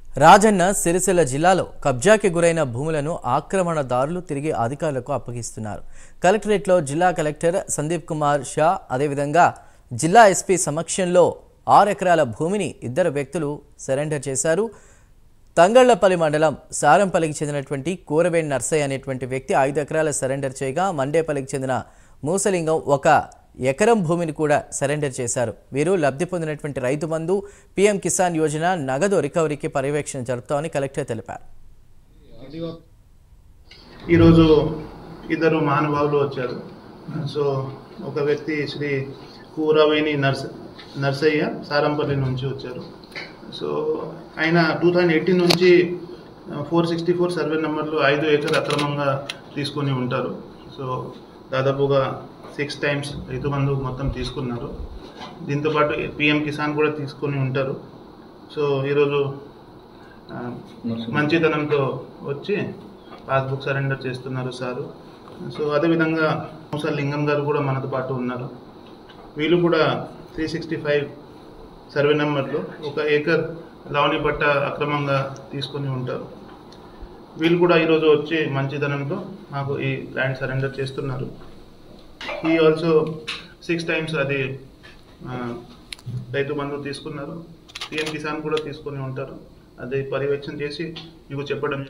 రాజన్న సిరిసిల్ల జిల్లాలో కబ్జాకి గురైన భూములను ఆక్రమణదారులు తిరిగి అధికారులకు అప్పగిస్తున్నారు. కలెక్టరేట్లో జిల్లా కలెక్టర్ సందీప్ కుమార్ షా అదేవిధంగా జిల్లా ఎస్పీ సమక్షంలో 6 ఎకరాల భూమిని ఇద్దరు వ్యక్తులు సరెండర్ చేశారు. తంగళ్లపల్లి మండలం సారంపల్లికి చెందినటువంటి కూరవేణి నర్సయ్య అనేటువంటి వ్యక్తి 5 ఎకరాల సరెండర్ చేయగా మండేపల్లికి చెందిన మూసలింగం 1 ఎకరం భూమిని కూడా సరెండర్ చేశారు. వీరు లబ్ధి పొందినటువంటి రైతు బంధు పీఎం కిసాన్ యోజన నగదు రికవరీకి పర్యవేక్షణ జరుపుతామని కలెక్టర్ తెలిపారు. ఈరోజు ఇద్దరు మహానుభావులు వచ్చారు. సో ఒక వ్యక్తి శ్రీ కూరవేణి నర్సయ్య సారంపల్లి నుంచి వచ్చారు. సో ఆయన 2018 నుంచి 464 సర్వే నెంబర్లు 5 ఎకర్ అక్రమంగా తీసుకొని ఉంటారు. సో దాదాపుగా 6 టైమ్స్ రైతు బంధు మొత్తం తీసుకున్నారు. దీంతోపాటు పీఎం కిసాన్ కూడా తీసుకొని ఉంటారు. సో ఈరోజు మంచితనంతో వచ్చి పాస్బుక్ సరెండర్ చేస్తున్నారు సారు. సో అదేవిధంగా మూసలింగం గారు కూడా మనతో పాటు ఉన్నారు. వీళ్ళు కూడా 365 సర్వే నెంబర్లో 1 ఏకర్ లావణి పట్ట అక్రమంగా తీసుకొని ఉంటారు. వీళ్ళు కూడా ఈరోజు వచ్చి మంచితనంతో మాకు ఈ ల్యాండ్ సరెండర్ చేస్తున్నారు. ఈ ఆల్సో 6 టైమ్స్ అది రైతు బంధు తీసుకున్నారు. పీఎం కిసాన్ కూడా తీసుకొని ఉంటారు. అది పర్యవేక్షణ చేసి మీకు చెప్పడం